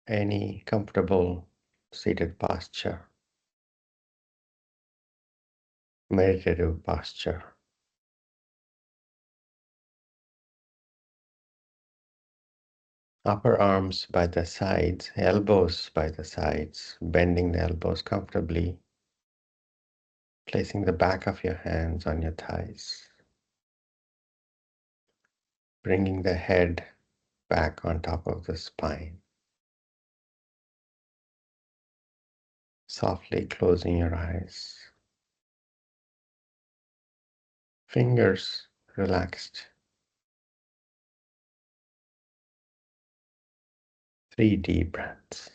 any comfortable seated posture, meditative posture. Upper arms by the sides, elbows by the sides, bending the elbows comfortably, placing the back of your hands on your thighs, bringing the head back on top of the spine, softly closing your eyes, fingers relaxed. 3 deep breaths.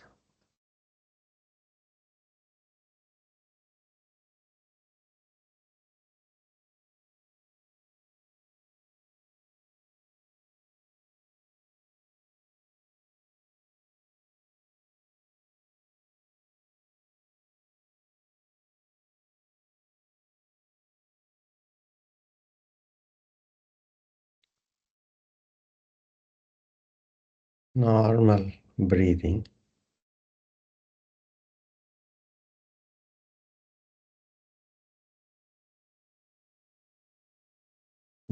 Normal breathing.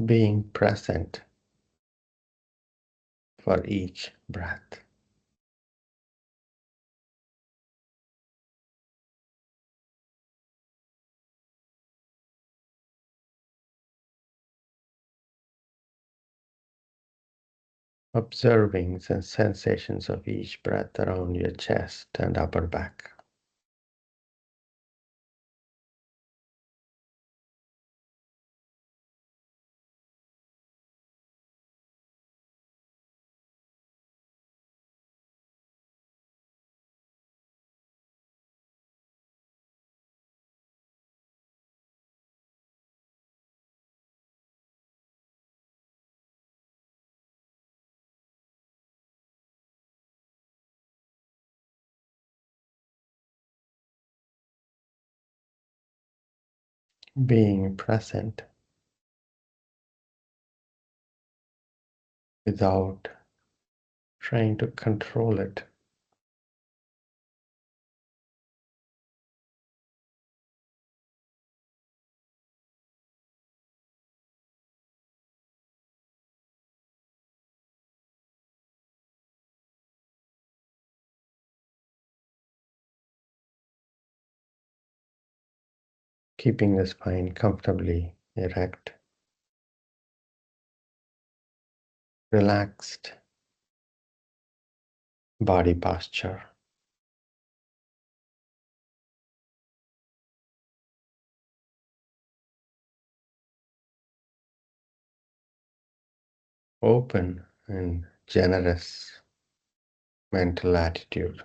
Being present for each breath. Observing the sensations of each breath around your chest and upper back. Being present without trying to control it. Keeping the spine comfortably erect, relaxed body posture. Open and generous mental attitude.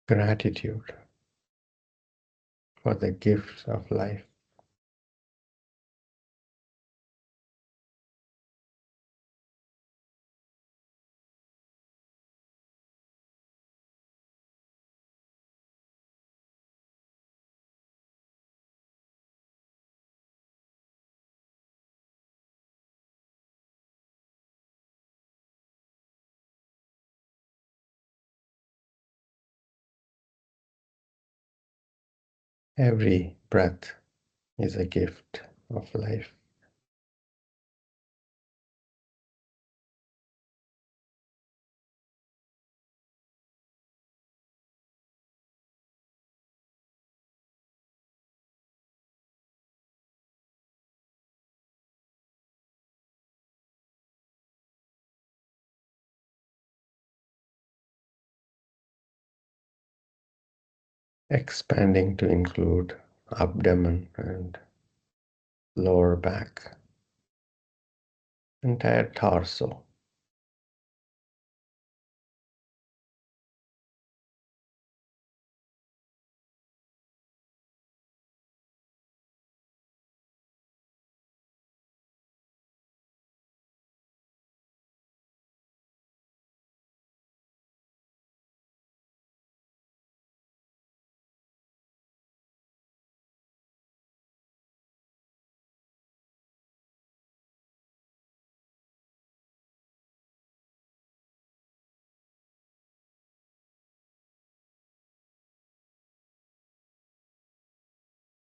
Gratitude for the gifts of life. Every breath is a gift of life. Expanding to include abdomen and lower back, entire torso.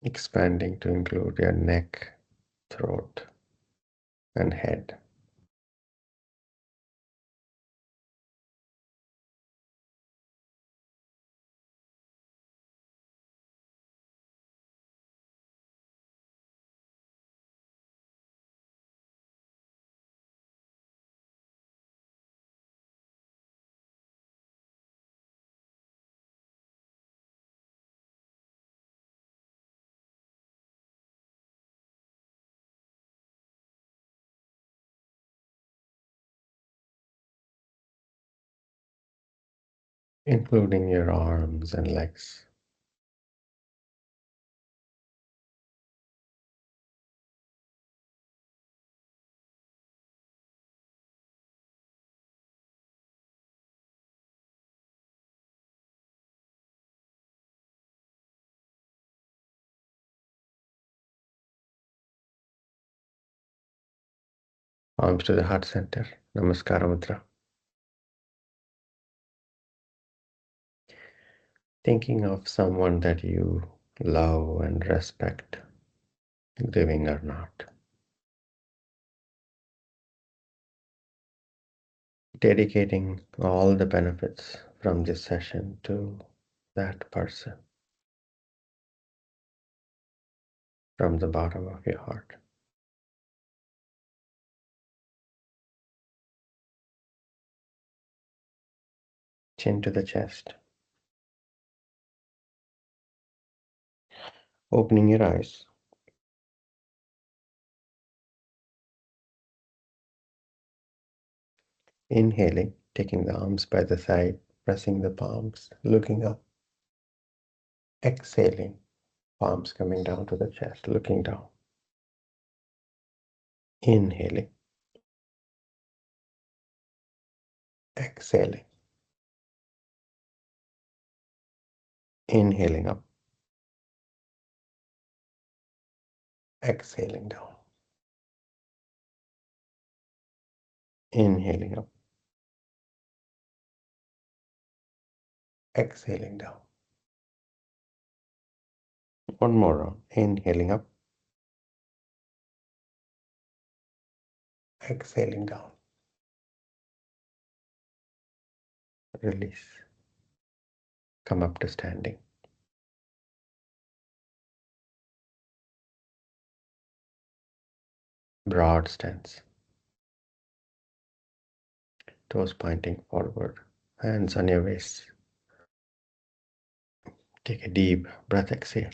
Expanding to include your neck, throat, and head. Including your arms and legs. Arms to the heart center. Namaskara Mudra. Thinking of someone that you love and respect, living or not. Dedicating all the benefits from this session to that person from the bottom of your heart. Chin to the chest. Opening your eyes. Inhaling, taking the arms by the side, pressing the palms, looking up. Exhaling, palms coming down to the chest, looking down. Inhaling, exhaling. Inhaling up, exhaling down. Inhaling up, exhaling down. One more round. Inhaling up, exhaling down. Release. Come up to standing. Broad stance. Toes pointing forward. Hands on your waist. Take a deep breath, exhale.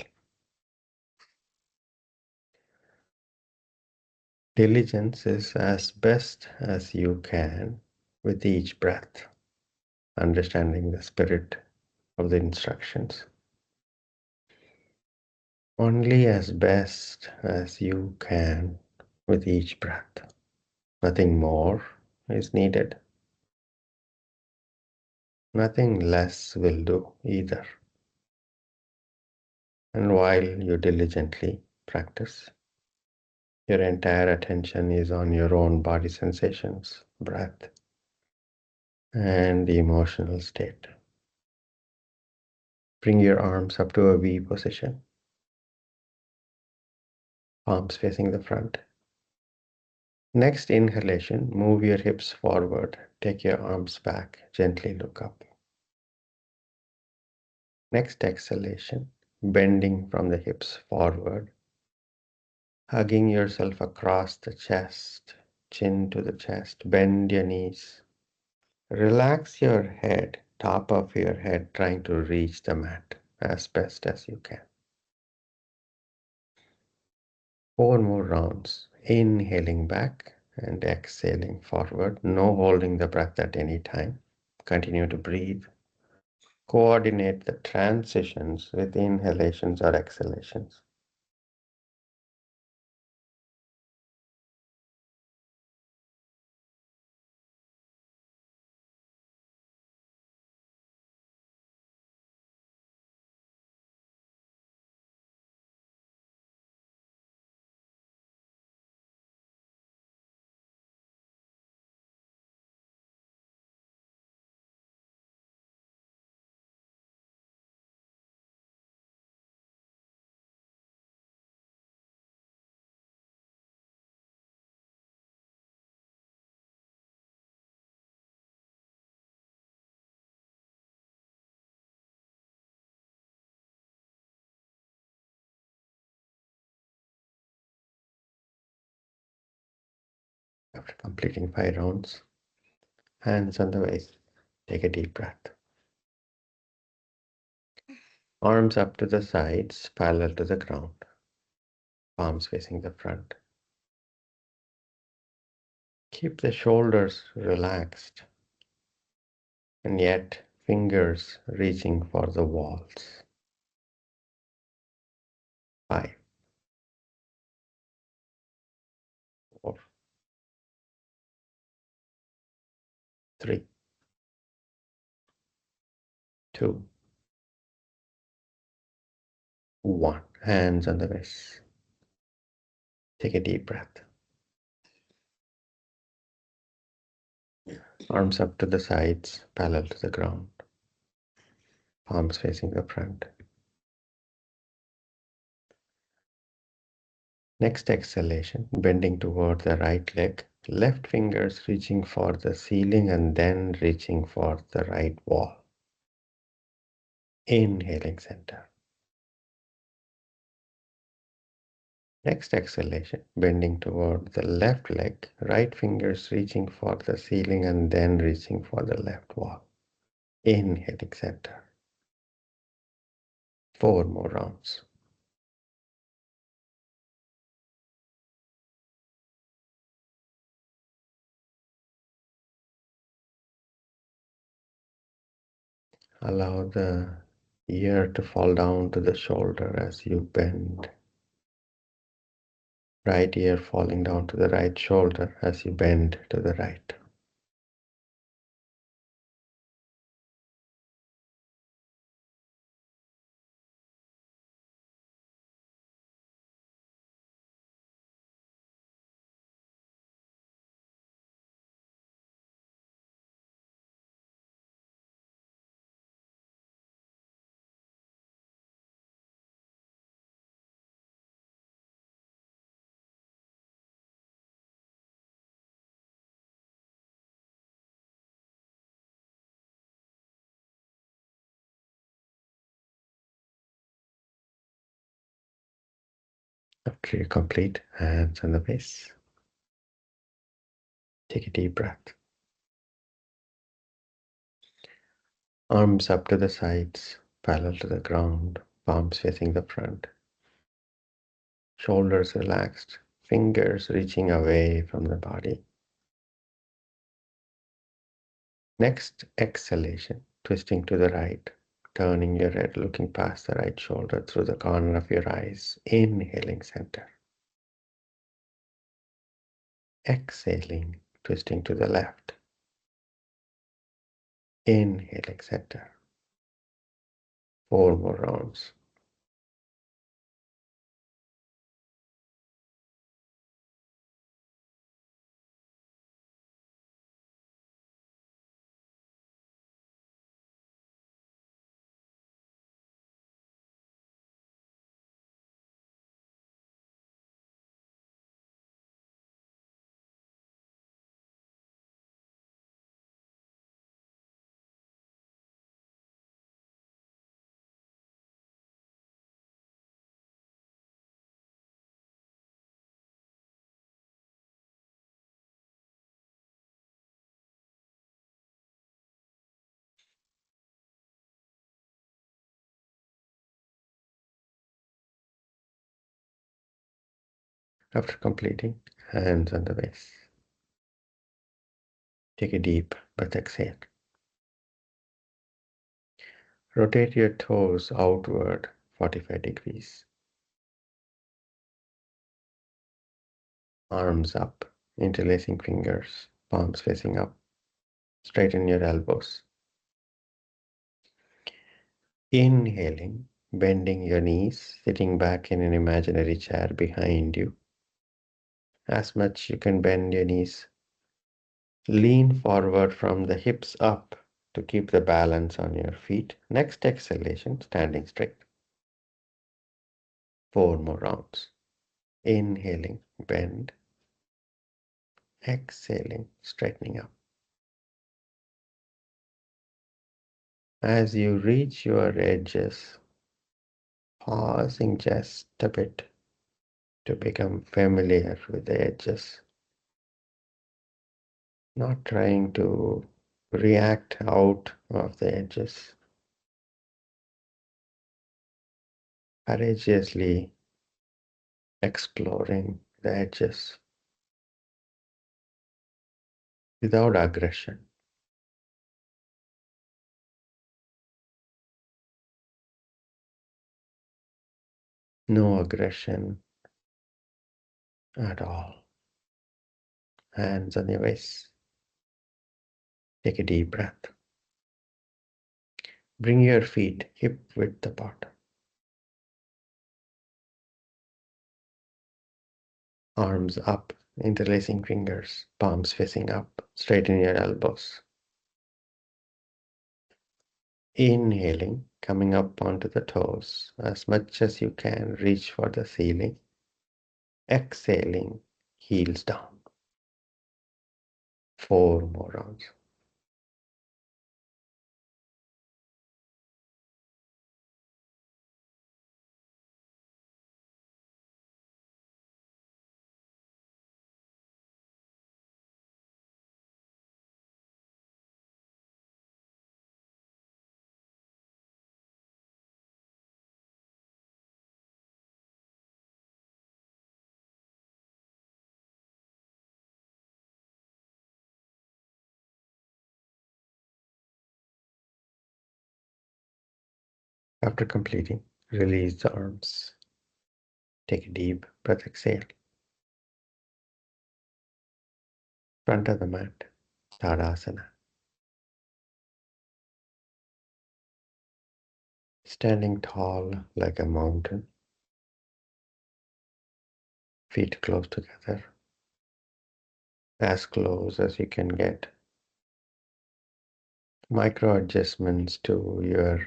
Diligence is as best as you can with each breath, understanding the spirit of the instructions. Only as best as you can with each breath. Nothing more is needed. Nothing less will do either. And while you diligently practice, your entire attention is on your own body sensations, breath, and the emotional state. Bring your arms up to a V position, palms facing the front. Next inhalation, move your hips forward, take your arms back, gently look up. Next exhalation, bending from the hips forward, hugging yourself across the chest, chin to the chest, bend your knees. Relax your head, top of your head, trying to reach the mat as best as you can. 4 more rounds. Inhaling back and exhaling forward. No holding the breath at any time. Continue to breathe. Coordinate the transitions with inhalations or exhalations. After completing 5 rounds, hands on the waist. Take a deep breath. Arms up to the sides, parallel to the ground. Palms facing the front. Keep the shoulders relaxed and yet fingers reaching for the walls. 5, 4, 3, 2, 1. Hands on the waist. Take a deep breath. Arms up to the sides, parallel to the ground. Palms facing the front. Next exhalation, bending toward the right leg, left fingers reaching for the ceiling and then reaching for the right wall. Inhaling center. Next exhalation, bending toward the left leg, right fingers reaching for the ceiling and then reaching for the left wall. Inhaling center. 4 more rounds. Allow the ear to fall down to the shoulder as you bend. Right ear falling down to the right shoulder as you bend to the right. After you complete, hands on the face. Take a deep breath. Arms up to the sides, parallel to the ground, palms facing the front. Shoulders relaxed, fingers reaching away from the body. Next exhalation, twisting to the right, turning your head, looking past the right shoulder through the corner of your eyes. Inhaling center. Exhaling, twisting to the left. Inhaling center. 4 more rounds. After completing, hands on the waist. Take a deep breath, exhale. Rotate your toes outward 45 degrees. Arms up, interlacing fingers, palms facing up. Straighten your elbows. Inhaling, bending your knees, sitting back in an imaginary chair behind you. As much you can bend your knees. Lean forward from the hips up to keep the balance on your feet. Next exhalation, standing straight. 4 more rounds. Inhaling, bend. Exhaling, straightening up. As you reach your edges, pausing just a bit to become familiar with the edges. Not trying to react out of the edges. Courageously exploring the edges without aggression. No aggression at all. Hands on your waist. Take a deep breath. Bring your feet hip width apart. Arms up, interlacing fingers, palms facing up. Straighten your elbows. Inhaling, coming up onto the toes. As much as you can, reach for the ceiling. Exhaling, heels down. 4 more rounds. After completing, release the arms. Take a deep breath, exhale. Front of the mat, Tadasana. Standing tall like a mountain, feet close together, as close as you can get. Micro adjustments to your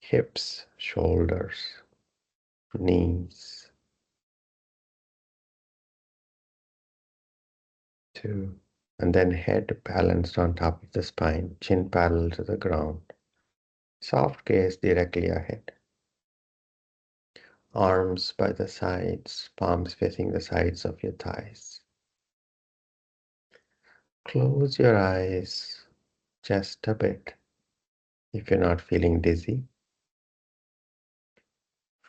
hips, shoulders, knees. 2. And then head balanced on top of the spine, chin parallel to the ground. Soft gaze directly ahead. Arms by the sides, palms facing the sides of your thighs. Close your eyes just a bit. If you're not feeling dizzy,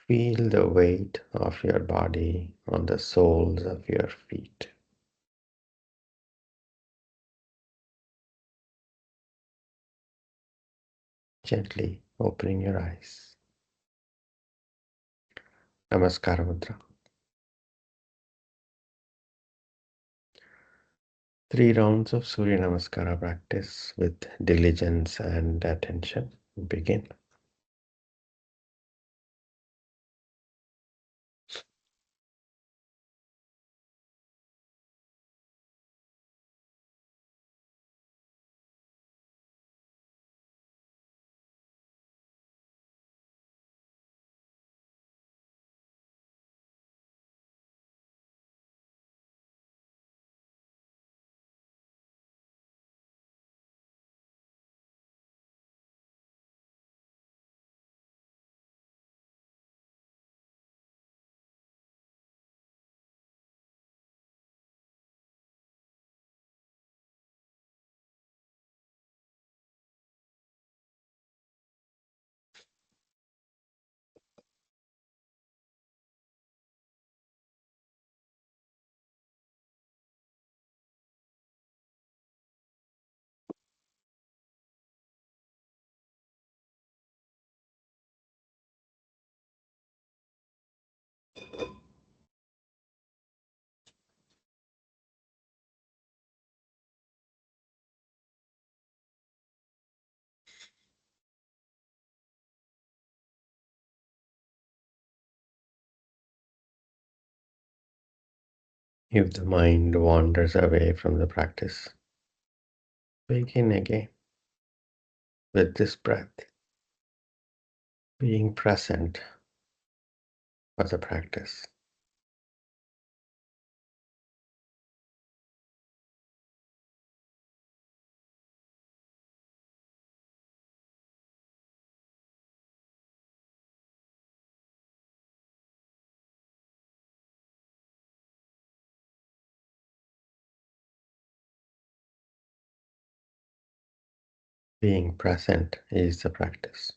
feel the weight of your body on the soles of your feet. Gently opening your eyes. Namaskara Mudra. 3 rounds of Surya Namaskara practice with diligence and attention. Begin. If the mind wanders away from the practice, begin again with this breath, being present for the practice. Being present is the practice.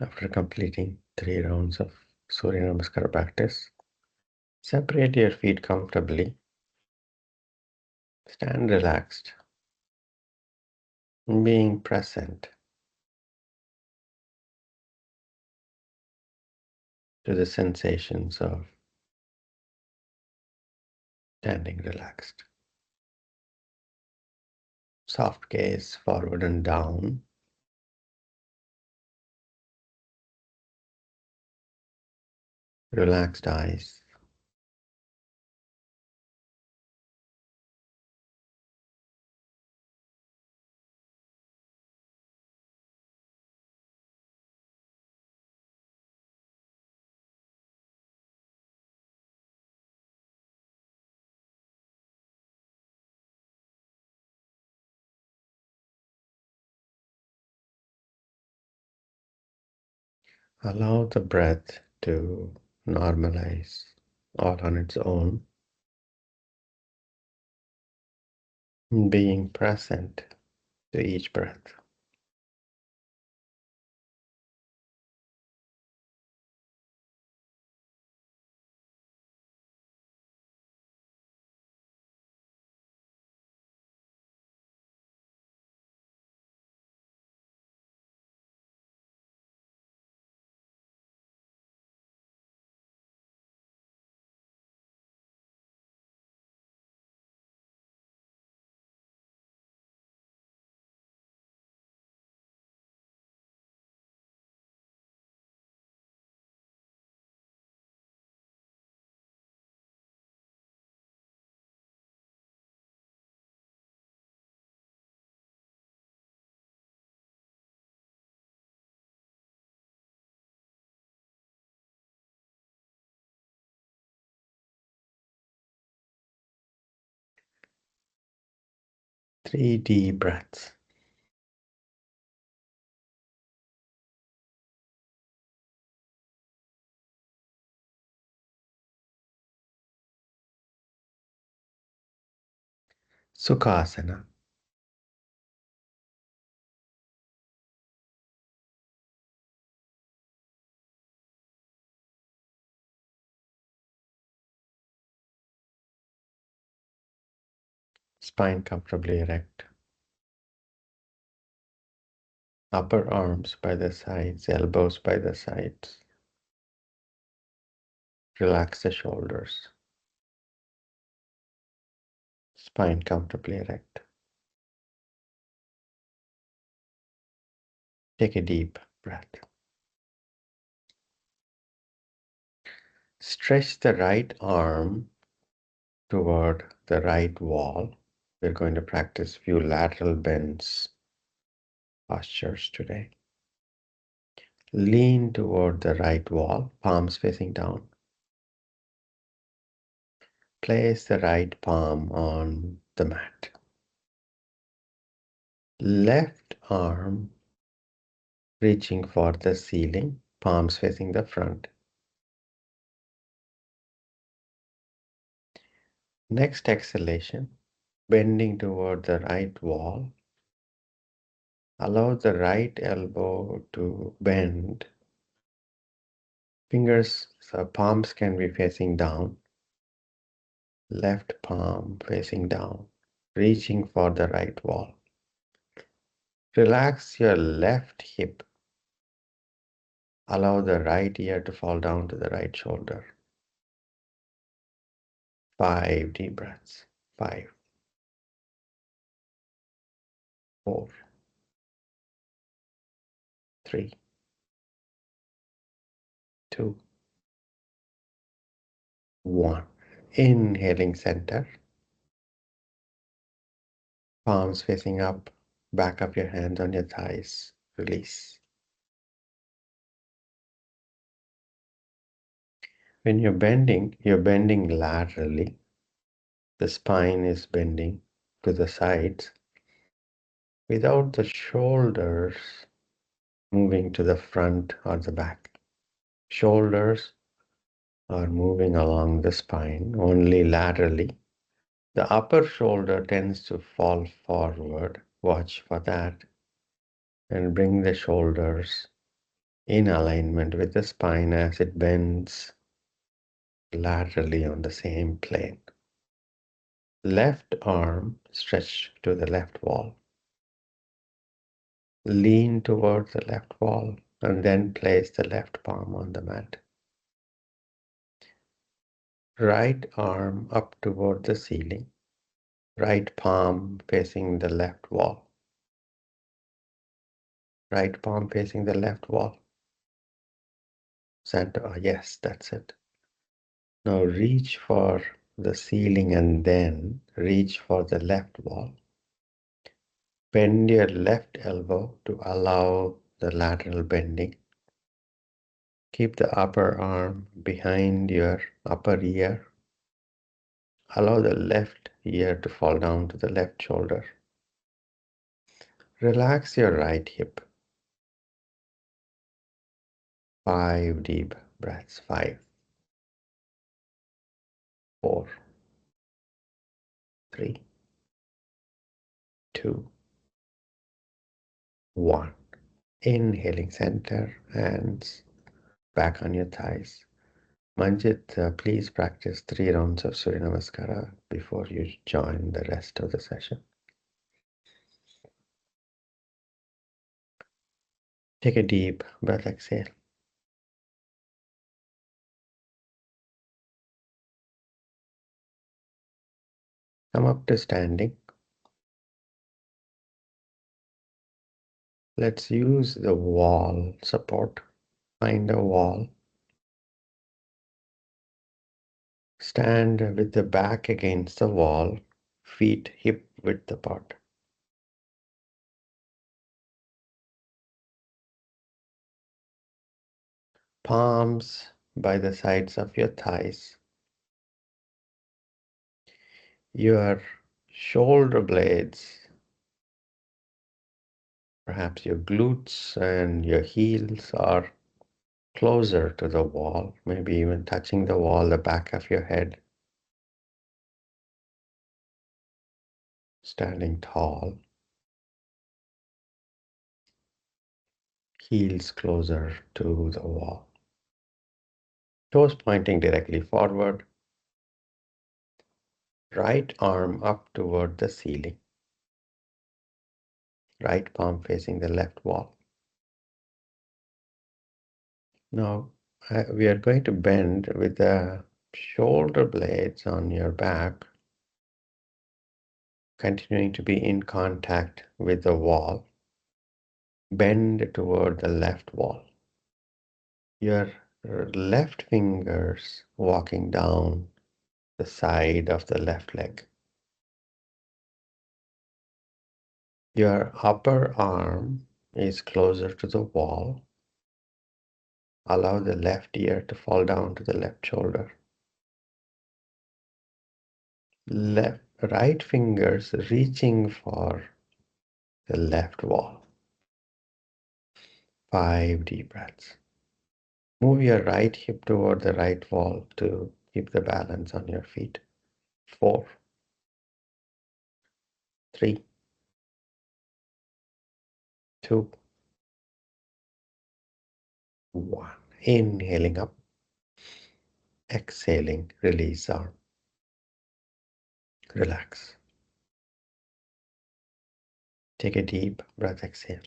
After completing 3 rounds of Surya Namaskar practice, separate your feet comfortably, stand relaxed, being present to the sensations of standing relaxed. Soft gaze forward and down, relaxed eyes. Allow the breath to normalize all on its own, being present to each breath. Three deep breaths. Sukhasana. Spine comfortably erect. Upper arms by the sides, elbows by the sides. Relax the shoulders. Spine comfortably erect. Take a deep breath. Stretch the right arm toward the right wall. We're going to practice few lateral bends postures today. Lean toward the right wall, palms facing down. Place the right palm on the mat. Left arm reaching for the ceiling, palms facing the front. Next exhalation, bending toward the right wall. Allow the right elbow to bend. Fingers, so palms can be facing down. Left palm facing down, reaching for the right wall. Relax your left hip. Allow the right ear to fall down to the right shoulder. 5 deep breaths. 5, 4, 3, 2, 1. Inhaling center. Palms facing up. Back of your hands on your thighs. Release. When you're bending laterally. The spine is bending to the sides without the shoulders moving to the front or the back. Shoulders are moving along the spine only laterally. The upper shoulder tends to fall forward. Watch for that. And bring the shoulders in alignment with the spine as it bends laterally on the same plane. Left arm stretched to the left wall. Lean towards the left wall and then place the left palm on the mat. Right arm up toward the ceiling. Right palm facing the left wall. Right palm facing the left wall. Center, yes, that's it. Now reach for the ceiling and then reach for the left wall. Bend your left elbow to allow the lateral bending. Keep the upper arm behind your upper ear. Allow the left ear to fall down to the left shoulder. Relax your right hip. 5 deep breaths. 5, 4, 3, 2, 1. Inhaling center, hands back on your thighs. Manjit, please practice 3 rounds of Surya Namaskara before you join the rest of the session. Take a deep breath, exhale. Come up to standing. Let's use the wall support. Find a wall. Stand with the back against the wall, feet hip width apart. Palms by the sides of your thighs. Your shoulder blades, perhaps your glutes and your heels are closer to the wall, maybe even touching the wall, the back of your head. Standing tall. Heels closer to the wall. Toes pointing directly forward. Right arm up toward the ceiling. Right palm facing the left wall. Now we are going to bend with the shoulder blades on your back, continuing to be in contact with the wall. Bend toward the left wall. Your left fingers walking down the side of the left leg. Your upper arm is closer to the wall. Allow the left ear to fall down to the left shoulder. Right fingers reaching for the left wall. 5 deep breaths. Move your right hip toward the right wall to keep the balance on your feet. 4, 3, 2, 1. Inhaling up. Exhaling, release arm. Relax. Take a deep breath, exhale.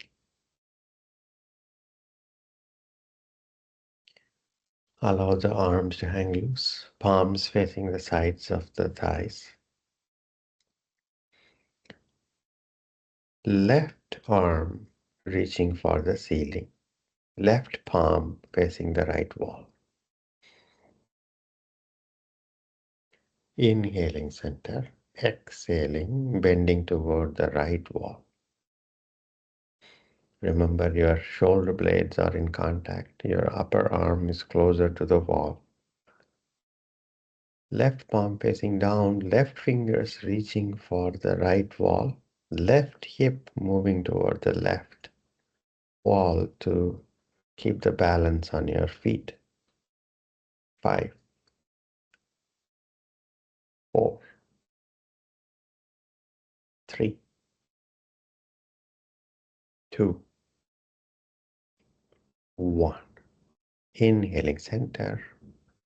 Allow the arms to hang loose, palms facing the sides of the thighs. Left arm reaching for the ceiling. Left palm facing the right wall. Inhaling center, exhaling, bending toward the right wall. Remember your shoulder blades are in contact. Your upper arm is closer to the wall. Left palm facing down, left fingers reaching for the right wall. Left hip moving toward the left wall to keep the balance on your feet. 5, 4, 3, 2, 1. Inhaling center,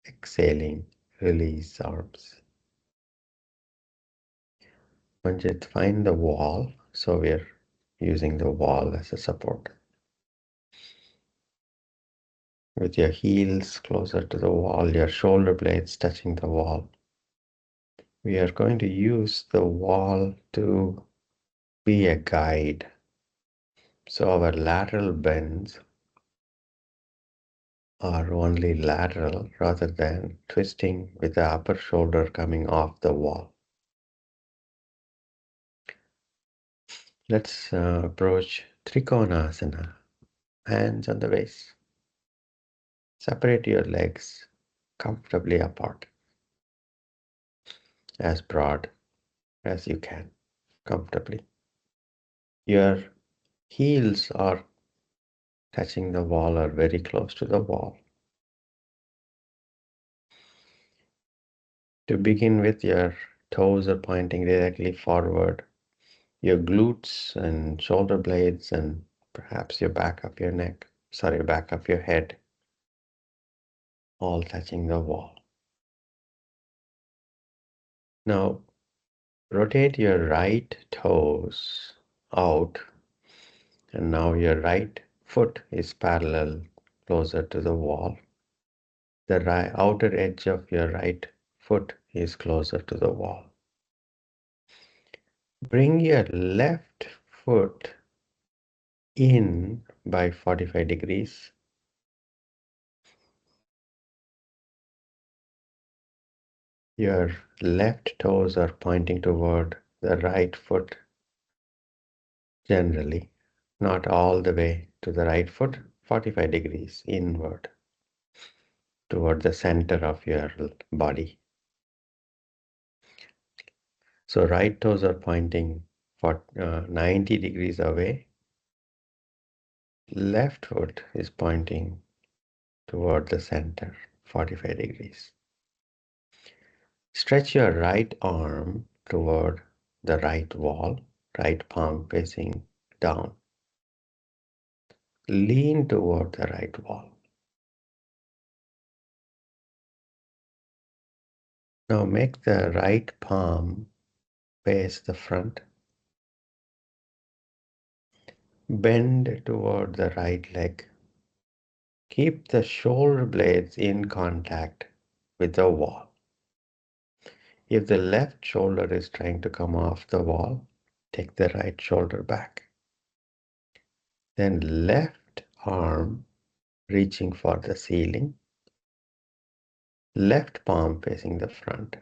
exhaling, release arms. Manjit, find the wall. So we're using the wall as a support. With your heels closer to the wall, your shoulder blades touching the wall. We are going to use the wall to be a guide. So our lateral bends are only lateral rather than twisting with the upper shoulder coming off the wall. Let's approach Trikonasana. Hands on the waist. Separate your legs comfortably apart, as broad as you can, comfortably. Your heels are touching the wall or very close to the wall. To begin with, your toes are pointing directly forward. Your glutes and shoulder blades and perhaps your back of your neck, back of your head, all touching the wall. Now, rotate your right toes out, and now your right foot is parallel closer to the wall. The outer edge of your right foot is closer to the wall. Bring your left foot in by 45 degrees. Your left toes are pointing toward the right foot generally, not all the way to the right foot, 45 degrees inward toward the center of your body. So right toes are pointing for 90 degrees away. Left foot is pointing toward the center, 45 degrees. Stretch your right arm toward the right wall, right palm facing down. Lean toward the right wall. Now make the right palm face the front. Bend toward the right leg. Keep the shoulder blades in contact with the wall. If the left shoulder is trying to come off the wall, take the right shoulder back. Then left arm reaching for the ceiling, left palm facing the front.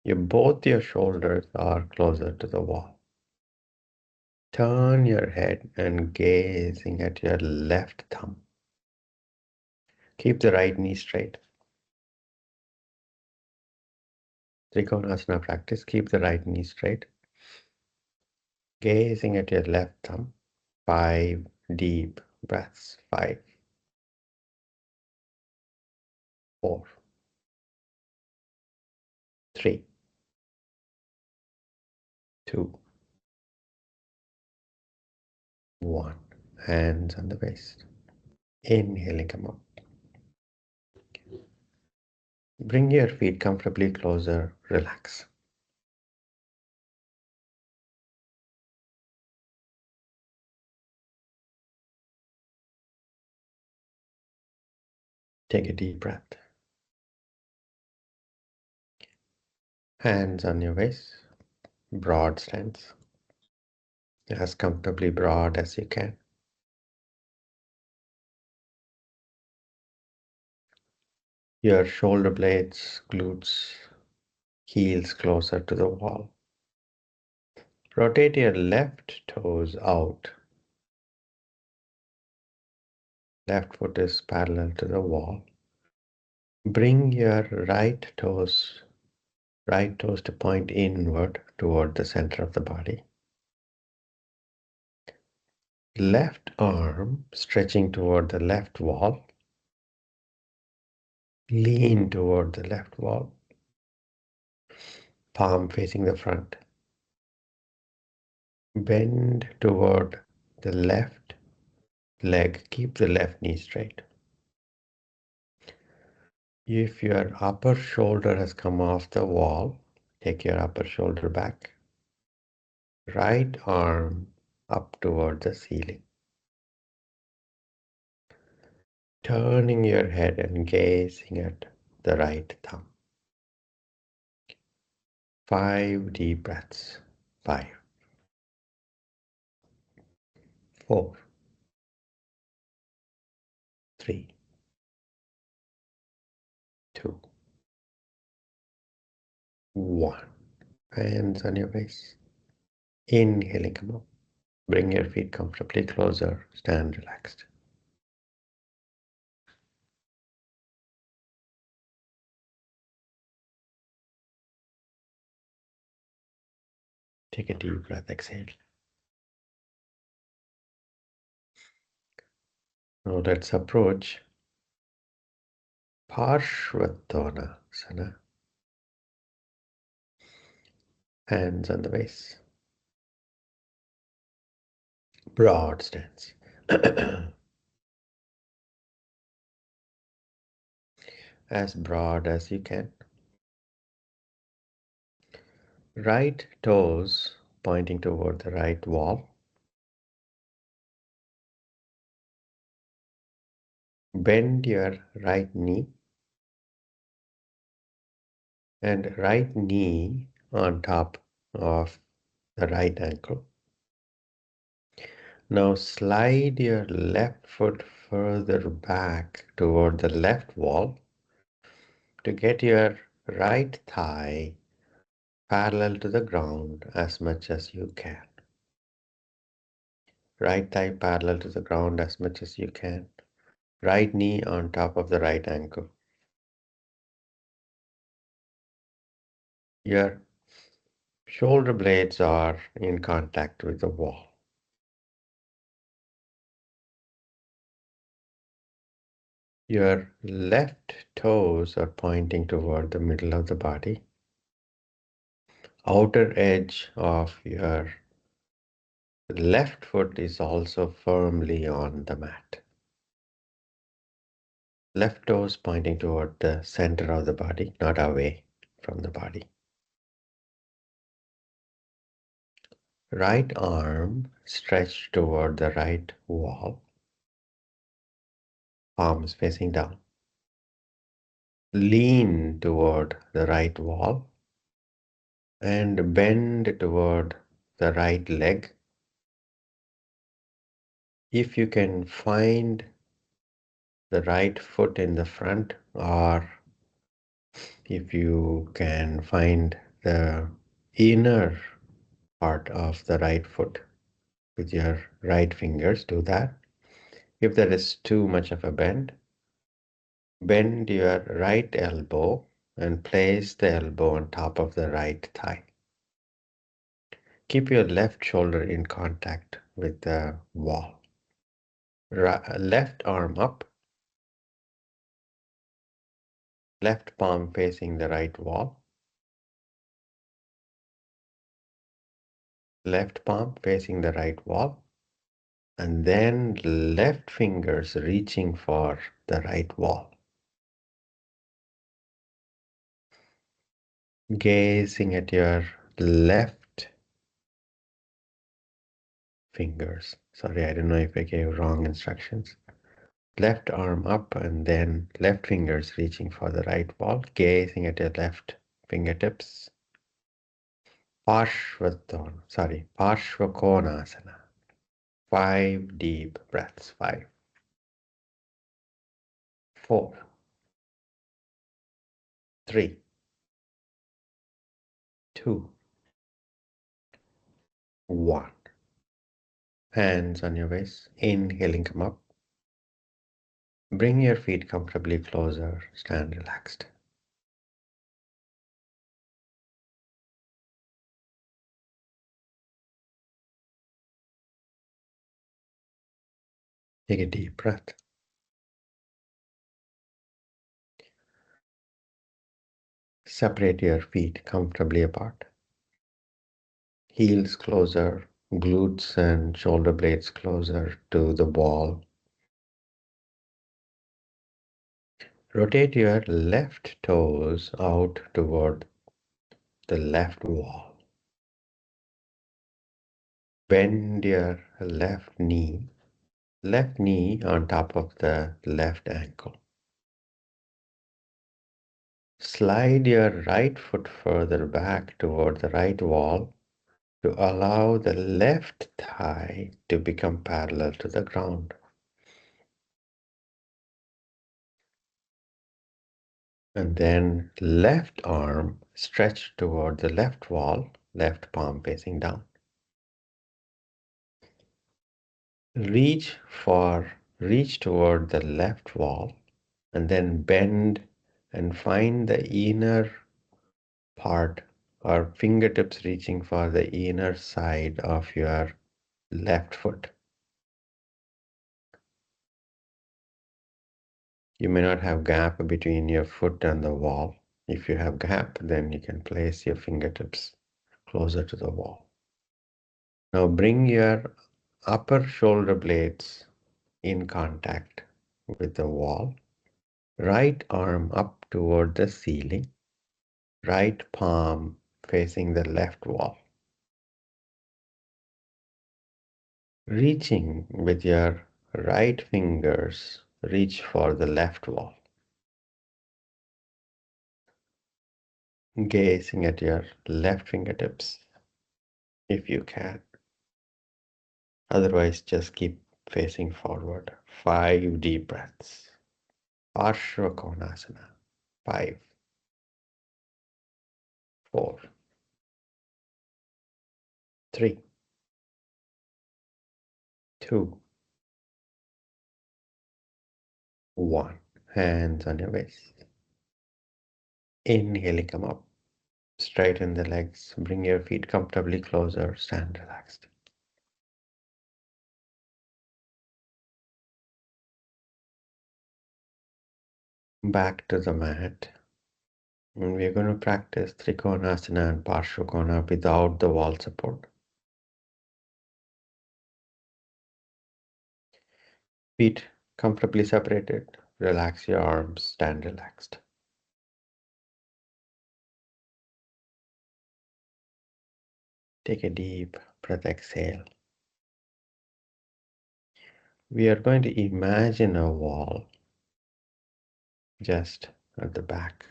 Both your shoulders are closer to the wall. Turn your head and gazing at your left thumb. Keep the right knee straight. Trikonasana practice. Keep the right knee straight. Gazing at your left thumb. 5 deep breaths. 5, 4, 3, 2, 1. Hands on the waist. Inhaling, come up. Bring your feet comfortably closer. Relax. Take a deep breath. Hands on your waist. Broad stance. As comfortably broad as you can. Your shoulder blades, glutes, heels closer to the wall. Rotate your left toes out. Left foot is parallel to the wall. Bring your right toes to point inward toward the center of the body. Left arm stretching toward the left wall. Lean toward the left wall. Palm facing the front. Bend toward the left leg. Keep the left knee straight. If your upper shoulder has come off the wall, take your upper shoulder back. Right arm up toward the ceiling. Turning your head and gazing at the right thumb. 5 deep breaths. 5, 4, 3, 2, 1. Hands on your waist. Inhaling, come up. Bring your feet comfortably closer. Stand relaxed. Take a deep breath. Exhale. Now let's approach Parsvakonasana. Hands on the waist. Broad stance. As broad as you can. Right toes pointing toward the right wall. Bend your right knee and right knee on top of the right ankle. Now slide your left foot further back toward the left wall to get your right thigh parallel to the ground as much as you can. Right thigh parallel to the ground as much as you can. Right knee on top of the right ankle. Your shoulder blades are in contact with the wall. Your left toes are pointing toward the middle of the body. Outer edge of your left foot is also firmly on the mat. Left toes pointing toward the center of the body, not away. from the body. Right arm stretched toward the right wall, palms facing down. Lean toward the right wall and bend toward the right leg. If you can find the right foot in the front, or if you can find the inner part of the right foot with your right fingers, do that. If there is too much of a bend your right elbow and place the elbow on top of the right thigh. Keep your left shoulder in contact with the wall. Left arm up, left palm facing the right wall, left palm facing the right wall, and then left fingers reaching for the right wall. Gazing at your left fingers. Sorry, I don't know if I gave wrong instructions. Left arm up and then left fingers reaching for the right wall, gazing at your left fingertips. Parsvakonasana. 5 deep breaths. 5, 4, 3, 2, 1. Hands on your waist. Inhaling, come up. Bring your feet comfortably closer. Stand relaxed. Take a deep breath. Separate your feet comfortably apart. Heels closer, glutes and shoulder blades closer to the wall. Rotate your left toes out toward the left wall. Bend your left knee on top of the left ankle. Slide your right foot further back toward the right wall to allow the left thigh to become parallel to the ground. And then left arm stretched toward the left wall, left palm facing down. Reach toward the left wall and then bend and find the inner part or fingertips reaching for the inner side of your left foot. You may not have gap between your foot and the wall. If you have gap, then you can place your fingertips closer to the wall. Now bring your upper shoulder blades in contact with the wall. Right arm up toward the ceiling. Right palm facing the left wall. Reaching with your right fingers, reach for the left wall. Gazing at your left fingertips if you can. Otherwise, just keep facing forward. 5 deep breaths. Parsvakonasana. 5, 4, 3, 2, 1. Hands on your waist. Inhaling, come up. Straighten the legs. Bring your feet comfortably closer. Stand relaxed. Back to the mat. And we're going to practice Trikonasana and Parsvakonasana without the wall support. Feet comfortably separated. Relax your arms. Stand relaxed. Take a deep breath, exhale. We are going to imagine a wall just at the back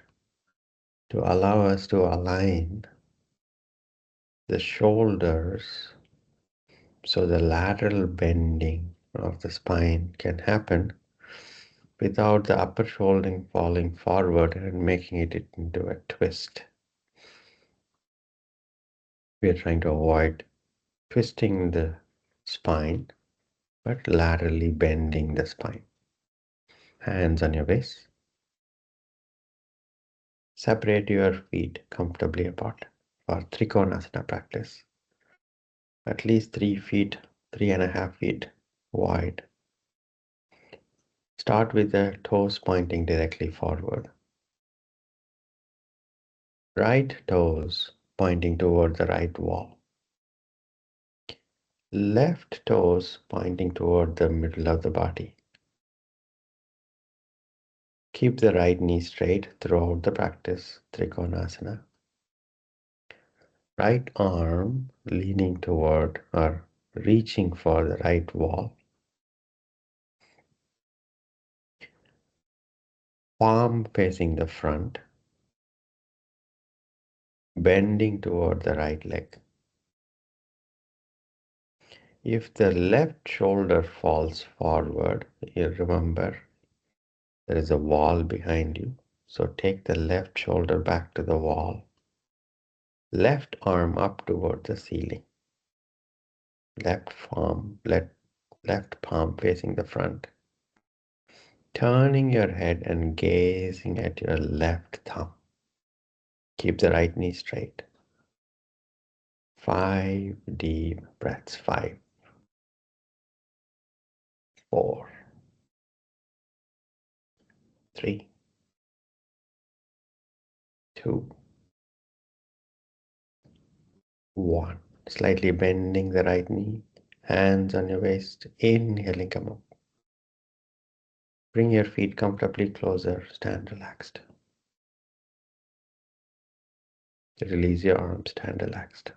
to allow us to align the shoulders so the lateral bending of the spine can happen without the upper shoulder falling forward and making it into a twist. We are trying to avoid twisting the spine, but laterally bending the spine. Hands on your waist. Separate your feet comfortably apart for Trikonasana practice. At least 3 feet, 3.5 feet wide. Start with the toes pointing directly forward. Right toes pointing toward the right wall. Left toes pointing toward the middle of the body. Keep the right knee straight throughout the practice, Trikonasana. Right arm leaning toward or reaching for the right wall. Palm facing the front, bending toward the right leg. If the left shoulder falls forward, you remember there is a wall behind you. So take the left shoulder back to the wall. Left arm up toward the ceiling. Left palm facing the front. Turning your head and gazing at your left thumb. Keep the right knee straight. 5 deep breaths. 5, 4, 3, 2, 1. Slightly bending the right knee. Hands on your waist. Inhaling, come up. Bring your feet comfortably closer. Stand relaxed. Release your arms. Stand relaxed.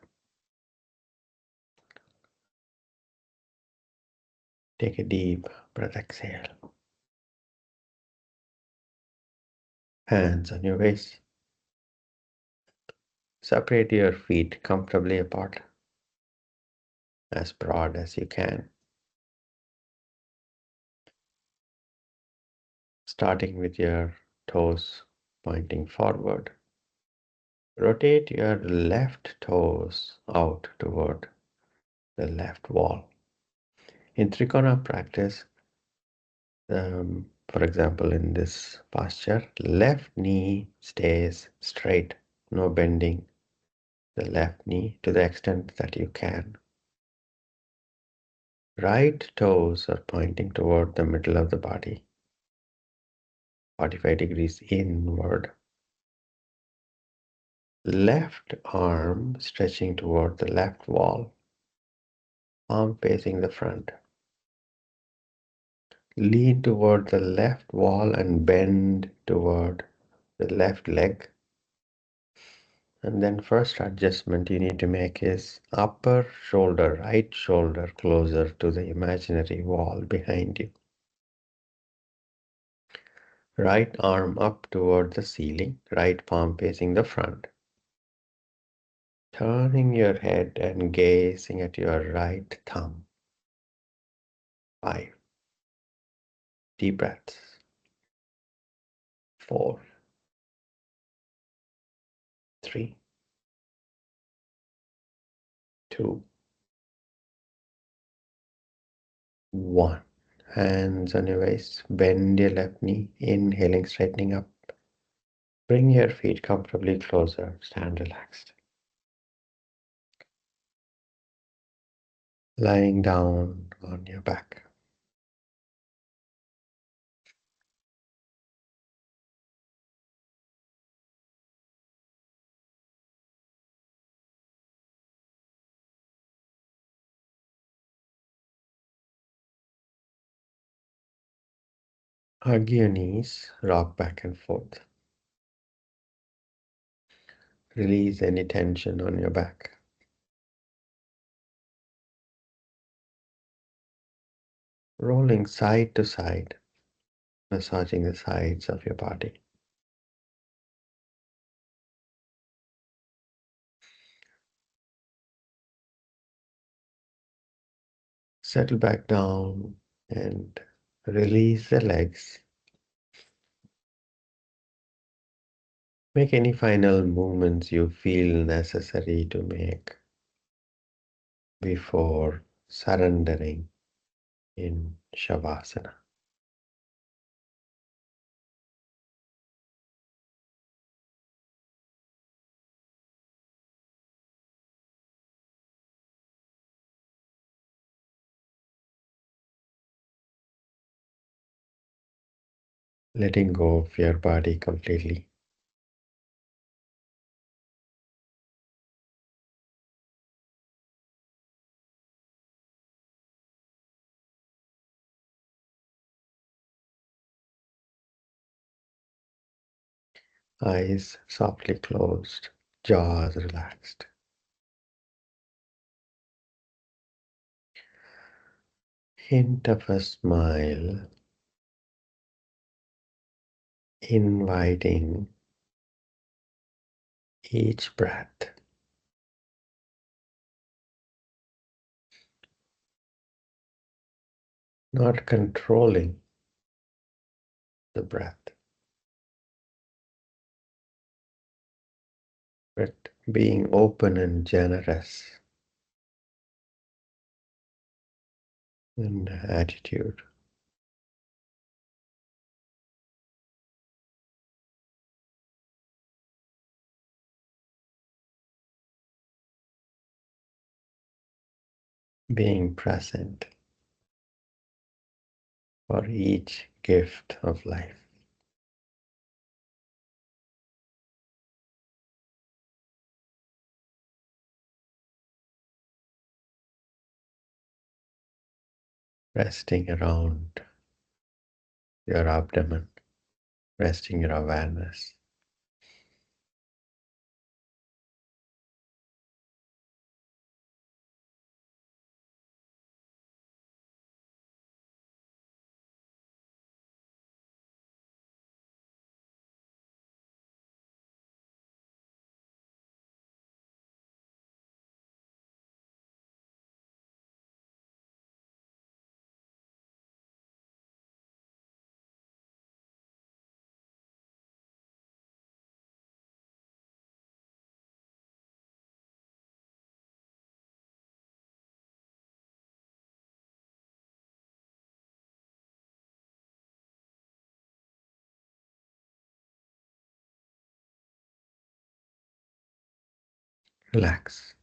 Take a deep breath. Exhale. Hands on your waist. Separate your feet comfortably apart, as broad as you can. Starting with your toes pointing forward. Rotate your left toes out toward the left wall. In Trikona practice, for example, in this posture, left knee stays straight, no bending the left knee to the extent that you can. Right toes are pointing toward the middle of the body, 45 degrees inward. Left arm stretching toward the left wall, palm facing the front. Lean toward the left wall and bend toward the left leg. And then first adjustment you need to make is upper shoulder, right shoulder closer to the imaginary wall behind you. Right arm up toward the ceiling, right palm facing the front. Turning your head and gazing at your right thumb. 5. Deep breaths. 4, 3, 2, 1. Hands on your waist. Bend your left knee. Inhaling, straightening up. Bring your feet comfortably closer. Stand relaxed. Lying down on your back. Hug your knees. Rock back and forth. Release any tension on your back. rolling side to side, massaging the sides of your body. Settle back down and release the legs. Make any final movements you feel necessary to make before surrendering in Shavasana. Letting go of your body completely. Eyes softly closed, jaws relaxed. Hint of a smile, inviting each breath, not controlling the breath, but being open and generous in attitude. Being present for each gift of life. Resting around your abdomen, resting your awareness. Relax.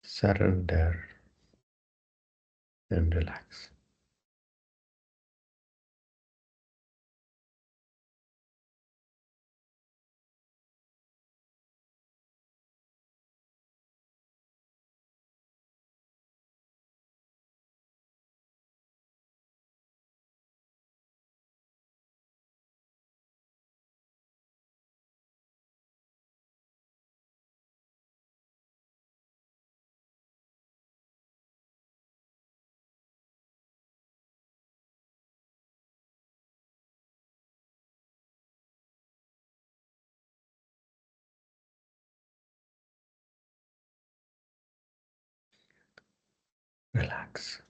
Surrender and relax. Relax.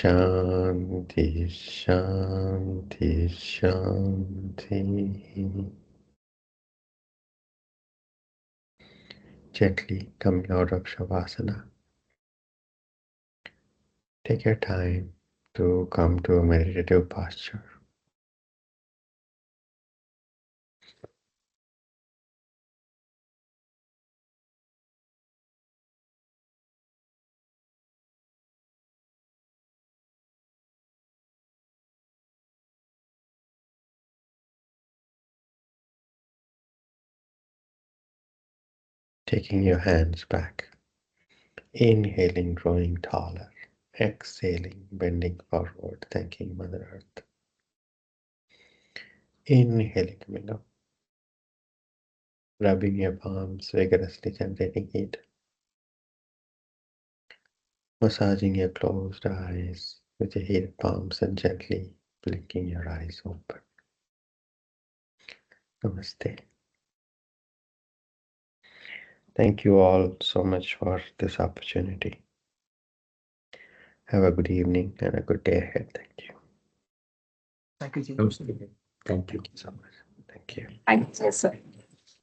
Shanti, Shanti, Shanti. Gently coming out of Shavasana. Take your time to come to a meditative posture. Taking your hands back. Inhaling, growing taller. Exhaling, bending forward, thanking Mother Earth. Inhaling, coming up. Rubbing your palms, vigorously generating heat. Massaging your closed eyes with your heated palms and gently blinking your eyes open. Namaste. Thank you all so much for this opportunity. Have a good evening and a good day ahead. Thank you. Thank you, Ji. Thank you so much. Thank you. Thank you, sir.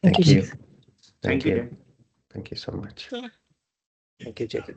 Thank you. Thank you, Ji. Thank you so much. Thank you, Jacob.